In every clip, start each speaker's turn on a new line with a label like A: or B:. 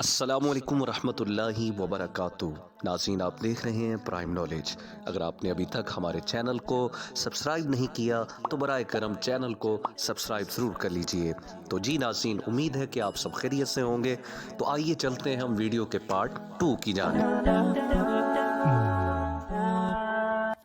A: अस्सलामुअलैकुम रहमतुल्लाहि वबरकातुहू। नाज़रीन, आप देख रहे हैं प्राइम नॉलेज। अगर आपने अभी तक हमारे चैनल को सब्सक्राइब नहीं किया तो बराए करम चैनल को सब्सक्राइब ज़रूर कर लीजिए। तो जी नाज़रीन, उम्मीद है कि आप सब खैरियत से होंगे। तो आइए चलते हैं हम वीडियो के पार्ट 2 की जानिब।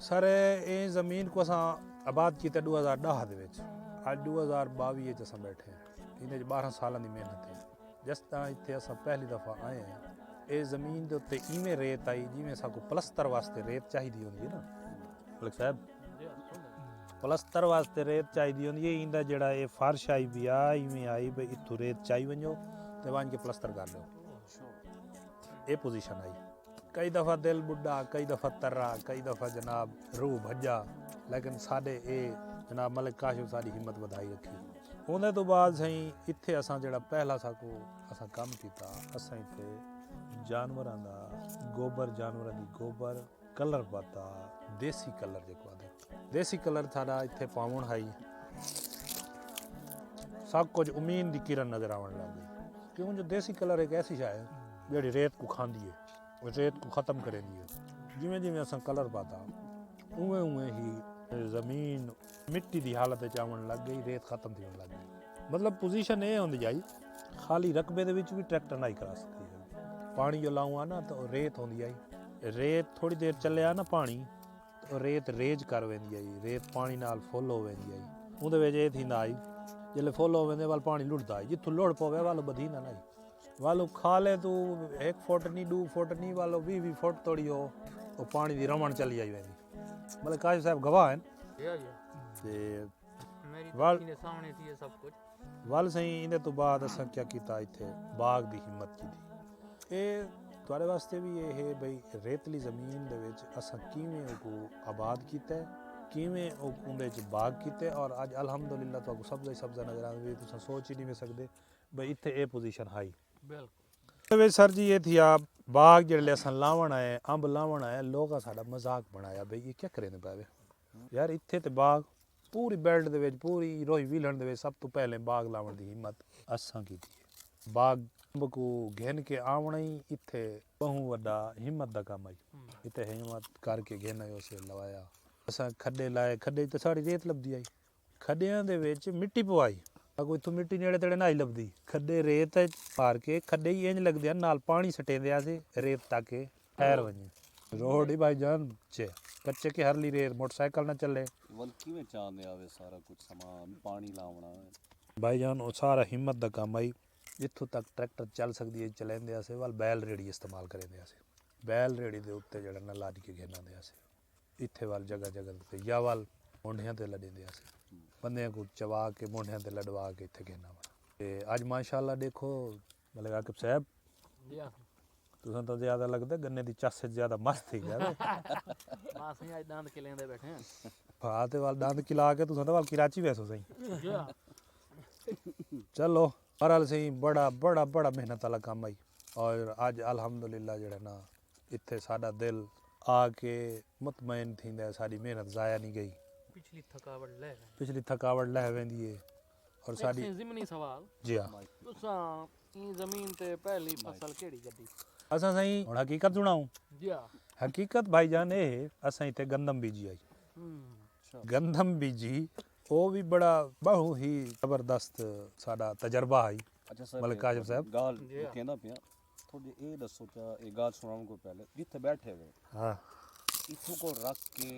B: सर ये ज़मीन को असां आबाद किया 2010 ਦੇ ਵਿੱਚ ਅੱਜ 2022 ਵਿੱਚ ਅਸਾਂ ਬੈਠੇ ਹਾਂ। ਇਹਦੇ 'ਚ 12 ਸਾਲਾਂ ਦੀ ਮਿਹਨਤ ਹੈ। ਜਿਸ ਤਰ੍ਹਾਂ ਇੱਥੇ ਅਸਾਂ ਪਹਿਲੀ ਦਫਾ ਆਏ ਹਾਂ, ਇਹ ਜ਼ਮੀਨ ਦੇ ਉੱਤੇ ਇਵੇਂ ਰੇਤ ਆਈ ਜਿਵੇਂ ਸਾਨੂੰ ਪਲਸਤਰ ਵਾਸਤੇ ਰੇਤ ਚਾਹੀਦੀ ਹੁੰਦੀ ਹੈ ਨਾ ਮਲਕ ਸਾਹਿਬ। ਪਲਸਤਰ ਵਾਸਤੇ ਰੇਤ ਚਾਹੀਦੀ ਹੁੰਦੀ ਹੈ। ਇਹਦਾ ਜਿਹੜਾ ਇਹ ਫਰਸ਼ ਆਈ ਵੀ ਆ ਇਵੇਂ ਆਈ ਵੀ ਇੱਥੋਂ ਰੇਤ ਚਾਹੀ ਵੰਜੋ ਤੇ ਵੰਜ ਕੇ ਪਲਸਤਰ ਕਰ ਲਿਓ। ਇਹ ਪੋਜੀਸ਼ਨ ਆਈ। कई दफ़ा दिल बुढ़ा, कई दफ़ा तर्रा, कई दफ़ा जनाब रूह भज्जा, लेकिन साढ़े ये जनाब मलिक काशिफ साड़ी हिम्मत वधाई रखी। उन्हें तो बाद सही इत्थे असां जेड़ा पहला साकू असां काम किया, असां इत्थे जानवरां दा गोबर, जानवरां दी गोबर कलर पाता, देसी कलर जेको आदे देसी कलर साड़ा इत्थे पावण हाई। सब कुछ उम्मीद दी किरण नज़र आवन लग गई, क्यों जो देसी कलर एक ऐसी शाय है जेड़ी रेत को खांदी है, रेत को ख़त्म करेंदी है। जिमें जिमें असां कलर पाता उवें उवें ही ज़मीन मिट्टी की हालत आवन लग गई, रेत ख़त्म थी लग गई। मतलब पोजीशन ये होंदी जाई खाली रकबे दे विच भी ट्रैक्टर नहीं करा सकती है। पानी जो लाऊँ ना तो रेत होंदी आई, रेत थोड़ी देर चलिया ना पानी तो रेत रेज कर वेंदी आई, रेत पानी नाल फुल हो वेंदी आई। उहदे विच ये थींदा आई जिसले फुल हो वेंदे वाल पानी लुढ़दा आई, जिथों लुढ़ पवे वाल बधींदा नहीं। वालो खाले तू 1 फुट नहीं 2 फुट नहीं वालो 20 फुट तोड़ी हो वो पानी दी रमण चली आई वेंदी। मतलब काशिफ साहब गवाह हैं ते वाल
C: सामने थी ये सब कुछ
B: वाल सही। इहदे तो बाद असां क्या कीता इत्थे बाग दी हिम्मत कीती। ਇਹ ਤੁਹਾਡੇ ਵਾਸਤੇ ਵੀ ਇਹ ਹੈ ਬਈ ਰੇਤਲੀ ਜ਼ਮੀਨ ਦੇ ਵਿੱਚ ਅਸਾਂ ਕਿਵੇਂ ਉਹ ਆਬਾਦ ਕੀਤਾ, ਕਿਵੇਂ ਉਹਦੇ 'ਚ ਬਾਗ ਕੀਤੇ ਔਰ ਅੱਜ ਅਲਹਮਦੁਲਿਲਾ ਤੁਹਾਨੂੰ ਸਬਜ਼ਾ ਹੀ ਸਬਜ਼ਾ ਨਜ਼ਰ ਆਉਂਦਾ ਵੀ ਤੁਸੀਂ ਸੋਚ ਹੀ ਨਹੀਂ ਸਕਦੇ ਬਈ ਇੱਥੇ ਇਹ ਪੋਜੀਸ਼ਨ ਹਾਈ। बिल्कुल सर जी ये थी आप बाग जेल्ले असां लावण आए, अंब लावण आए, लोग साडा मजाक बनाया बई ये क्या करें पावे यार इत्थे ते बाग पूरी बेल्ट दे विच पूरी रोही विलन दे विच सब तो पहले बाग लावण दी हिम्मत असां कीती है। बाग अंब को घेन के आवण ही इत्थे बहु वड्डा हिम्मत दा काम आई। इत्थे हिम्मत करके घेना उसे लवाया असां खड्डे लाए, खड्डे ते साड़ी रेत लभदी आई, खड्डियां दे विच मिट्टी पवाई कोई इत्थों मिट्टी नेड़े तेड़े नहीं लभदी, खड्डे रेत पार के खड्डे ही इंज लगदे नाल पानी सटेंदे आसे रेत तक ठहर वने रोड ही भाईजान चे कच्चे के हरली रेत मोटरसाइकिल ना चले
A: वल किवें चांदे आवे सारा कुछ सामान पानी लावना
B: भाईजान वो सारा हिम्मत दा काम आई। जिथों तक ट्रैक्टर चल सकदी है चलेंदे आसे वाल बैल रेड़ी इस्तेमाल करेंदे आसे। बैल रेड़ी दे उत्ते जेड़ा ना लाद के घेना दे आसे इत्थे वाल जगह जगह ते या वाल मोंढियां ते लडेंदे आसे बंदे को चवा के मोंढियां ते लडवा के इत्थे घेना वा। ते अज माशाअल्लाह देखो मतलब आकिब साहब तुसां तो ज्यादा लगदा गन्ने दी चस ज्यादा मस्त थी गया
C: मां सही आज दांत किलेंदे बैठे हैं
B: हां ते वाल दांत किला के तुसां तो वाल कराची वैसो सही चलो बहरहाल सही बड़ा बड़ा बड़ा मेहनत वाला काम आई। और अज अल्हम्दुलिल्लाह जेड़ा ना इत्थे साडा दिल आके मुतमईन थींदा साडी मेहनत जाया नहीं गई, पिछली थकावट लह वेंदी है। और साडी
C: ज़िमनी सवाल
B: जी हां
C: तुसां ई ज़मीन ते पहली फसल केड़ी कड्डी
B: असां सही हुण हकीकत सुणाऊं
C: जी हां
B: हकीकत भाईजान ये असां इत्थे गंदम बीजी आई। गंदम बीजी वो भी बड़ा बहु ही जबरदस्त साडा तजर्बा आई।
A: अच्छा सर
B: मलिक काशिफ साहब
A: गाल कहना पिया थोड़ी ये दसो क्या ये गाल सुनाने को पहले जिथे बैठे हुए
B: हाँ
A: इथों को रख के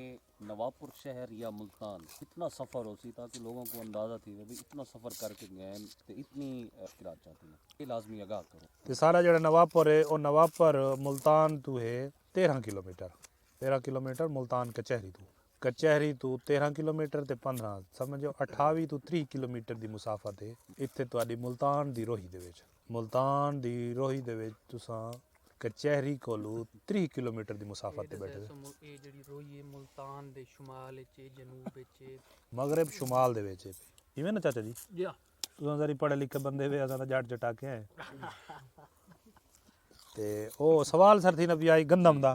A: नवाबपुर शहर या मुल्तान कितना सफ़र हो सी ताकि लोगों को अंदाज़ा थी भाई इतना सफ़र करके गए तो इतनी मुश्किल चाहती है ये लाजमी आगाह करो।
B: ते सारा जेड़ा नवाबपुर है वो नवाबपुर मुल्तान तो है 13 किलोमीटर 13 किलोमीटर मुल्तान कचहरी तो 13 किलोमीटर ते 15 समझो 28 तो 30 किलोमीटर दी मुसाफत है इत्थे तुहाडी मुल्तान दी रोही दे विच। मुल्तान दी रोही दे विच तुसां कचहरी कोलू 30 किलोमीटर दी मुसाफत ते बैठे
C: ये जेड़ी रोई है मुल्तान दे शुमाल विच जनूब विच
B: मगरब शुमाल दे विच इवें ना चाचा जी
C: जी हां
B: तुसां सारी पढ़े लिखे बंदे वे असां ता जट चटाके आए ते ओ सवाल सर थी ना भी आई गंदम दा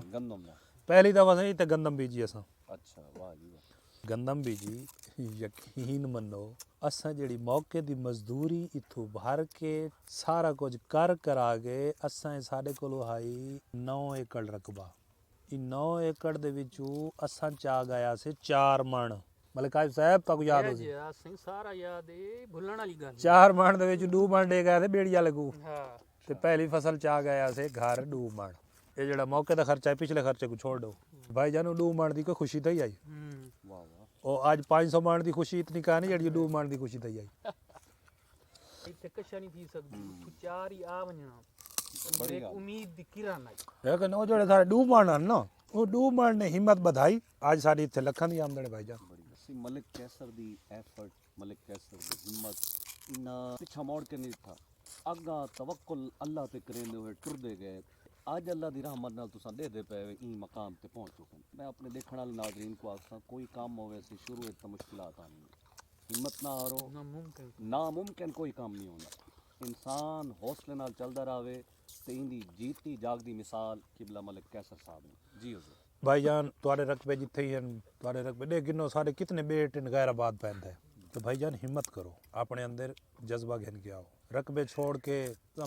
B: पहली दफा सही ते गंदम बीजी असां।
A: अच्छा वाह जी वाह
B: ਗੰਦਮ ਵੀ ਜੀ ਯਕੀਨ ਮੰਨੋ ਅਸਾਂ ਜਿਹੜੀ ਮੌਕੇ ਦੀ ਮਜ਼ਦੂਰੀ ਇੱਥੋਂ ਭਰ ਕੇ ਸਾਰਾ ਕੁਝ ਕਰਾ ਕੇ ਅਸਾਂ ਸਾਡੇ ਕੋਲ ਆਈ 9 ਏਕੜ ਰਕਬਾ। ਇਹ 9 ਏਕੜ ਦੇ ਵਿੱਚੋਂ ਅਸਾਂ ਚਾ ਗਿਆ ਸੀ 4 ਮਣ। ਮਲਕਾਇਬ ਸਾਹਿਬ ਤੱਕ ਯਾਦ ਹੋ ਜੀ
C: ਸਿੰਘ ਸਾਰਾ ਯਾਦ ਏ ਭੁੱਲਣ ਵਾਲੀ ਗੱਲ
B: 4 ਮਣ ਦੇ ਵਿੱਚ 2 ਮਣ ਡੇ ਗਏ ਤੇ ਬੇੜੀਆ ਲੱਗੂ
C: ਹਾਂ
B: ਤੇ ਪਹਿਲੀ ਫਸਲ ਚਾ ਗਿਆ ਸੀ ਘਰ 2 ਮਣ। ਇਹ ਜਿਹੜਾ ਮੌਕੇ ਦਾ ਖਰਚਾ ਹੈ ਪਿਛਲੇ ਖਰਚੇ ਕੋ ਛੋੜ ਦੋ ਭਾਈ ਜਾਨ 2 ਮਣ ਦੀ ਕੋਈ ਖੁਸ਼ੀ ਤਾਂ ਹੀ ਆਈ।
C: ਵਾਹ ਵਾਹ
B: ਉਹ ਅੱਜ 500 ਮਣ ਦੀ ਖੁਸ਼ੀ ਇਤਨੀ ਕਹਾਣੀ ਜਿਹੜੀ 2 ਮਣ ਦੀ ਖੁਸ਼ੀ ਤਾਂ ਹੀ ਆਈ।
C: ਇੱਥੇ ਕਸ਼ਾ ਨਹੀਂ ਥੀ ਸਕਦੀ ਚਾਰ ਹੀ ਆ ਵੰਜਣਾ ਇੱਕ ਉਮੀਦ ਦੀ ਕਿਰਨ ਆਈ
B: ਲੇਕਿਨ ਉਹ ਜਿਹੜੇ ਸਾਰੇ 2 ਮਣ ਹਨ ਨਾ ਉਹ 2 ਮਣ ਨੇ ਹਿੰਮਤ ਵਧਾਈ। ਅੱਜ ਸਾਡੀ ਇੱਥੇ ਲੱਖਾਂ ਦੀ ਆਮਦਨ ਹੈ ਭਾਈ ਜਾਨ।
D: ਮਲਿਕ ਕੈਸਰ ਦੀ ਐਫਰਟ, ਮਲਿਕ ਕੈਸਰ ਦੀ ਹਿੰਮਤ ਇੰਨਾ ਪਿੱਛਾ ਮੋੜ ਕੇ ਨਹੀਂ ਥਾ। ਅੱਗਾ ਤਵੱਕੁਲ ਅੱਲਾਹ ਤੇ ਕरेंदे ਹੋਏ ਟੁਰਦੇ ਗਏ। ਅੱਜ ਅੱਲਾਹ ਦੀ ਰਹਿਮਤ ਨਾਲ ਤੁਸੀਂ ਦੇਦੇ ਪਏ ਇਹ ਮਕਾਮ ਤੇ ਪਹੁੰਚ ਚੁੱਕੇ। ਮੈਂ ਆਪਣੇ ਦੇਖਣ ਵਾਲੇ ਨਾਜ਼ਰੀਨ को ਆਖਾਂ ਕੋਈ ਕੰਮ ਹੋਵੇ ਸੀ ਸ਼ੁਰੂ ਵਿੱਚ ਤਾਂ ਮੁਸ਼ਕਿਲਾਤ ਆਣੀ ਹਿੰਮਤ ਨਾ ਹਾਰੋ। ਨਾਮੁਮਕਿਨ ਕੋਈ ਕੰਮ ਨਹੀਂ ਹੁੰਦਾ। ਇਨਸਾਨ ਹੌਸਲੇ ਨਾਲ ਚੱਲਦਾ ਰਹੇ ਤੇ ਇਹਦੀ ਜੀਤੀ ਜਾਗਦੀ ਮਿਸਾਲ ਕਿਬਲਾ ਮਲਿਕ ਕੈਸਰ ਸਾਹਿਬ ਨੇ। ਜੀ ਹਜ਼ੂਰ
B: भाईजान ਤੁਹਾਡੇ ਰਕਬੇ ਜਿੱਥੇ ਹੀ ਹਨ ਤੁਹਾਡੇ ਰਕਬੇ ਦੇ ਗਿਨੋ ਸਾਡੇ ਕਿਤਨੇ ਬੇਟ ਇਨ ਗੈਰਾਬਾਦ ਪੈਂਦਾ ਹੈ तो भाईजान हिम्मत करो अपने अंदर जज्बा घिन के आओ। रकबे छोड़ के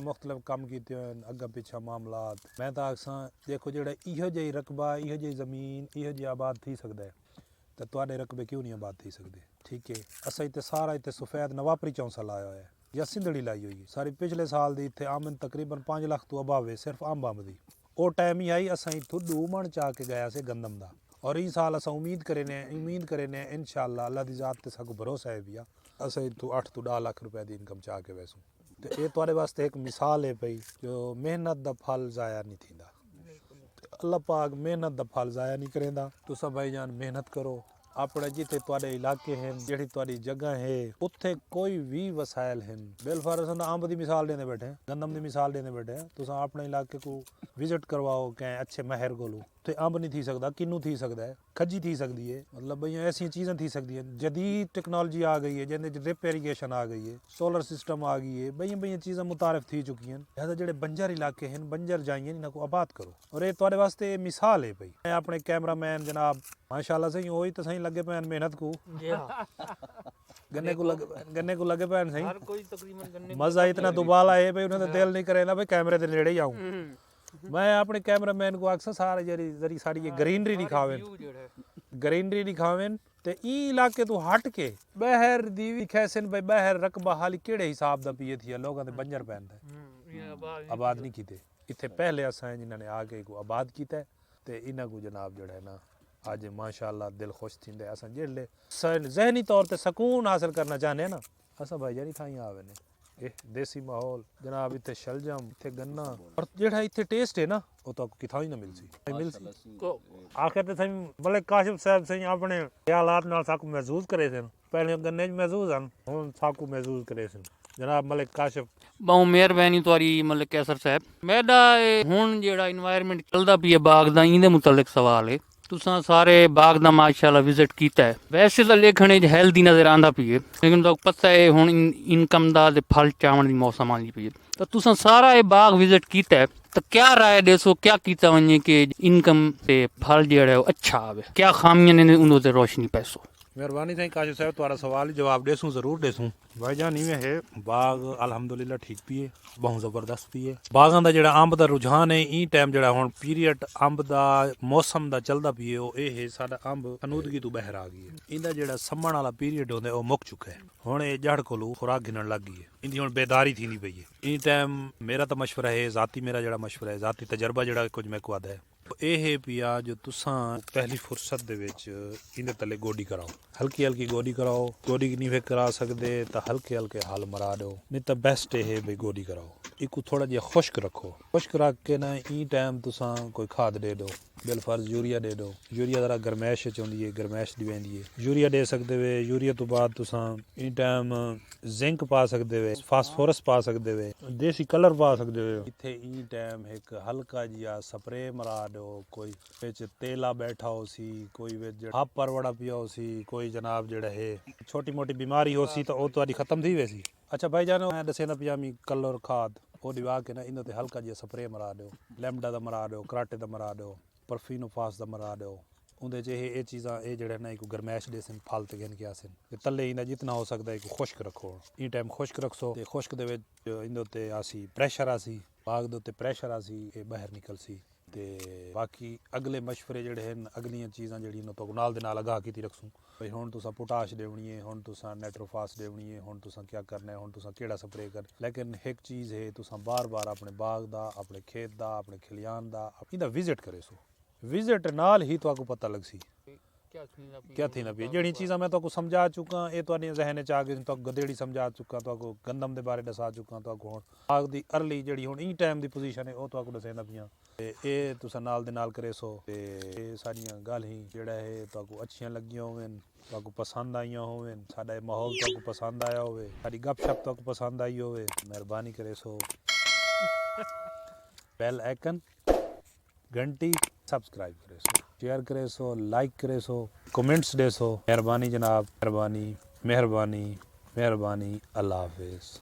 B: मुख्तलिफ काम कीते हैं अग्गा पिछा मामलात मैं तो आखसा देखो जो इहो जी रकबा इहो जी ज़मीन इहो जी आबाद थी सकता है तो तुहाडे रकबे क्यों नहीं आबाद थी सकते। ठीक है असा इतने सारा इतने सफ़ैद नवापरी चौंसा लाया हुआ है या सिंधड़ी लाई हुई है सारी पिछले साल की इतने आमन तकरीबन 5 लाख तो अबाव है सिर्फ अंब की। वो टाइम ही आई असा इतों 2 मण चा के गया से गंदम का और इस साल अस उम्मीद करें इंशाअल्लाह अल्लाह की ज़ात ते साकू भरोसा है भैया अस इतों 8 तो 10 लाख रुपए की इनकम चा के वैसू तो ये तुहाडे वास्ते एक मिसाल है पई जो मेहनत का फल ज़ाया नहीं थींदा। अल्लाह पाक मेहनत का फल ज़ाया नहीं करेंदा। तुसां भाईजान मेहनत करो अपने जिथे तुहाडे इलाके हैं जिहड़ी तुहाडी जगह है उत्थे कोई भी वसाइल हैं बिलफर असां अंब की मिसाल देने बैठे हैं गंदम की मिसाल देने बैठे हैं। तुसां अपने इलाके को विजिट करवाओ कैं अच्छे महर कोलू ते अंब नहीं थी सकता किन्नू थी सकता है खजी थी सकती है मतलब भाई ऐसी चीज़ें थी सकती हैं। जदीद टेक्नोलॉजी आ गई है जिंदे ड्रिप इरीगेशन आ गई है सोलर सिस्टम आ गई है बई चीज़ां मुतारिफ थी चुकी हैं। लिहाजा जेह्ड़े बंजर इलाके हैं बंजर जाइए इन्हां को आबाद करो और ये तुहाडे वास्ते मिसाल है भाई। मैं अपने कैमरामैन जनाब माशाल्लाह सही वही तो सही लगे पैन मेहनत को गन्ने को लगे पैन सही
C: हर कोई तकरीबन गन्ने
B: मजा इतना दुबाला है भाई उन्हें तो दिल नहीं करेगा भाई कैमरे के नेड़े ही आऊं। मैं अपने कैमरामैन को अक्सर सारे जरी सारी ये ग्रीनरी दिखावें ते ई इलाके तो हट के बहर दीवी खैसन भाई बहर रकबा हाली केड़े हिसाब दा पिए थी लोगों दे बंजर पैंदा आबाद नहीं कीते इत्थे पहले असां जिन्हां ने आके को आबाद कीता ते इन्हां को जनाब जड़ा है ना आज माशाअल्लाह दिल खुश थींदे असां जेड़े ज़हनी तौर ते सुकून हासिल करना चाहने ना असां भाई जानी थाई आवे ने ਇਹ देसी माहौल जनाब इतने शलजम इतने गन्ना और जेड़ा इतने टेस्ट है ना वो तो किथा ही ना मिल सी आखिर ते सही मलिक काशिफ साहब सही अपने ख्यालात नाल साकू महसूस करे सन पहले गन्ने च महसूस हन हुन साकू महसूस करे सन जनाब मलिक काशिफ
C: बहुत मेहरबानी तुहारी मलिक कैसर साहब। मेरा हुन जेड़ा इन्वायरमेंट चलदा पिया बाग दा इंदे मुतलक सवाल है तुसां सारे बाग दा माशाल्लाह विजिट कीता है वैसे तो लेखने च हेल्दी नजर आंदा पई है लेकिन तो पता है हुन इनकम दा ते फल चावण दी मौसम आंदी पई है तो तुसां सारा ये बाग विजिट कीता है तो क्या राय देसो क्या कीता वने कि इनकम ते फल जेड़ा है अच्छा आवे क्या खामियां ने उन ते रोशनी पैसो।
B: मेहरबानी साईं काशिफ साहब तुम्हारा सवाल जवाब देसूँ ज़रूर देसूँ भाईजान इवें है बाग अलहमदुलिल्लाह ठीक भी है बहुत ज़बरदस्त भी है। बागां दा जेड़ा अंब दा रुझान है ई टाइम जेड़ा हुण पीरियड अंब दा मौसम दा चलदा पई है ओ है साडा अंब अनूदगी तो बहर आ गई है इंदा जेड़ा सम्मण वाला पीरियड होंदा ओ मुक चुका है हुण ए जड़ कोलू खुराक गिनण लग गई है इंदी हुण बेदारी थींदी पई है। ई टाइम मेरा तो मशवरा है ज़ाती मेरा जेड़ा मशवरा है ज़ाती तजर्बा जेड़ा कुछ मैं को आदा है ਇਹ ਹੈ ਪਿਆ ਜੋ ਤੁਸਾਂ ਪਹਿਲੀ ਫੁਰਸਤ ਦੇ ਵਿੱਚ ਇਹਦੇ ਤਲੇ ਗੋਡੀ ਕਰਾਓ ਹਲਕੀ ਹਲਕੀ ਗੋਡੀ ਕਰਾਓ ਗੋਡੀ ਨਹੀਂ ਵੇ ਕਰਾ ਸਕਦੇ ਤਾਂ ਹਲਕੇ ਹਲਕੇ ਹਲ ਮਰਾ ਦਿਓ ਨਹੀਂ ਤਾਂ ਬੈਸਟ ਇਹ ਬਈ ਗੋਡੀ ਕਰਾਓ ਇੱਕੋ ਥੋੜਾ ਜਿਹਾ ਖੁਸ਼ਕ ਰੱਖੋ ਖੁਸ਼ਕ ਰੱਖ ਕੇ ਨਾ ਇਹ ਟਾਈਮ ਤੁਸਾਂ ਕੋਈ ਖਾਦ ਦੇ ਦਿਓ ਬਿਲਫਰਜ਼ ਯੂਰੀਆ ਦੇ ਦਿਓ ਯੂਰੀਆ ਜ਼ਰਾ ਗਰਮੈਸ਼ ਚ ਆਉਂਦੀ ਹੈ ਗਰਮੈਸ਼ ਦੀ ਵੈਂਦੀ ਹੈ ਯੂਰੀਆ ਦੇ ਸਕਦੇ ਵੇ ਯੂਰੀਆ ਤੋਂ ਬਾਅਦ ਤੁਸਾਂ ਇਹ ਟਾਈਮ ਜ਼ਿੰਕ ਪਾ ਸਕਦੇ ਵੇ ਫਾਸਫੋਰਸ ਪਾ ਸਕਦੇ ਵੇ ਦੇਸੀ ਕਲਰ ਪਾ ਸਕਦੇ ਵੇ ਇੱਥੇ ਇਹ ਟਾਈਮ ਇੱਕ ਹਲਕਾ ਜਿਹਾ ਸਪਰੇ ਮਰਾ ਦਿਓ ਕੋਈ ਵਿੱਚ ਤੇਲਾ ਬੈਠਾ ਹੋ ਸੀ ਕੋਈ ਵਿੱਚ ਹੱਪ ਪਰਵੜਾ ਪਿਆ ਹੋ ਸੀ ਕੋਈ ਜਨਾਬ ਜਿਹੜਾ ਹੈ ਛੋਟੀ ਮੋਟੀ ਬਿਮਾਰੀ ਹੋ ਸੀ ਤਾਂ ਉਹ ਤੁਹਾਡੀ ਖਤਮ ਥੀ ਵੇ ਸੀ। ਅੱਛਾ ਭਾਈ ਜਾਨ ਮੈਂ ਦੱਸਿਆ ਪਜਾਮੀ ਕਲਰ ਖਾਦ ਉਹ ਦਿਵਾ ਕੇ ਨਾ ਇਹਨਾਂ ਤੇ ਹਲਕਾ ਜਿਹਾ ਸਪਰੇ ਮਰਾ ਦਿਓ ਲੈਮਡਾ ਦਾ ਮਰਾ ਦਿਓ ਕਰਾਟੇ ਦਾ ਮਰਾ ਦਿਓ ਪਰਫੀਨੋਫਾਸ ਦਾ ਮਰਾ ਦਿਓ ਉਹਦੇ 'ਚ ਇਹ ਚੀਜ਼ਾਂ ਇਹ ਜਿਹੜੇ ਨਾ ਇੱਕ ਗਰਮੈਸ਼ ਦੇ ਸਨ ਫਲ ਤੇ ਗਿਣ ਕੇ ਆਸਨ ਤੇ ਤੱਲੇ ਇਹਨਾਂ ਜਿੰਨਾ ਹੋ ਸਕਦਾ ਇੱਕ ਖੁਸ਼ਕ ਰੱਖੋ ਇਹ ਟਾਈਮ ਖੁਸ਼ਕ ਰੱਖੋ ਤੇ ਖੁਸ਼ਕ ਦੇ ਵਿੱਚ ਇਹਦੇ ਉੱਤੇ ਆਸੀ ਪ੍ਰੈਸ਼ਰ ਆਸੀ ਬਾਗ ਦੇ ਉੱਤੇ ਪ੍ਰੈਸ਼ਰ ਆਸੀ ਇਹ ਬਾਹਰ ਨਿਕਲ ਸੀ ਤੇ ਬਾਕੀ ਅਗਲੇ ਮਸ਼ਵਰੇ ਜਿਹੜੇ ਹਨ ਅਗਲੀਆਂ ਚੀਜ਼ਾਂ ਜਿਹੜੀਆਂ ਨੂੰ ਤੋਂ ਨਾਲ ਦੇ ਨਾਲ ਅਗਾਹ ਕੀਤੀ ਰੱਖਸੂ ਭਈ ਹੁਣ ਤੁਸੀਂ ਪੋਟਾਸ਼ ਦੇਵਣੀ ਹੈ ਹੁਣ ਤੁਸੀਂ ਨਾਈਟ੍ਰੋਫਾਸ ਦੇਵਣੀ ਹੈ ਹੁਣ ਤੁਸੀਂ ਕੀ ਕਰਨਾ ਹੈ ਹੁਣ ਤੁਸੀਂ ਕਿਹੜਾ ਸਪਰੇਅ ਕਰ ਲੇਕਿਨ ਇੱਕ ਚੀਜ਼ ਹੈ ਤੁਸੀਂ ਬਾਰ-ਬਾਰ ਆਪਣੇ ਬਾਗ ਦਾ ਆਪਣੇ ਖੇਤ ਦਾ ਆਪਣੇ ਖਲਿਆਣ ਦਾ ਇਹਦਾ ਵਿਜ਼ਿਟ ਕਰੇ ਸੋ ਵਿਜ਼ਿਟ ਨਾਲ ਹੀ ਤੁਹਾਨੂੰ ਪਤਾ ਲੱਗ ਸੀ क्या थी ना भी जड़ी चीज़ा मैं तो समझा चुका ये तो जहन च आ गई तो गदेड़ी समझा चुका तो गंदम के बारे दसा चुका तो हुण आग दी अर्ली जड़ी हुण ई टाइम दी पोजीशन है वो तो दसना पियां ते ये तुसां नाल दे नाल करे सो ते ये सारियां गल ही जेड़ा है तो अच्छियां लगियां होवन तो पसंद आईयां होवन साडा माहौल तो पसंद आया होवे साडी गपशप तो पसंद आई होवे मेहरबानी करे सो बेल आइकन घंटी सब्सक्राइब करे सो शेयर करे सो लाइक करे सो कमेंट्स दे सो मेहरबानी जनाब मेहरबानी मेहरबानी मेहरबानी अल्लाह हाफिज़।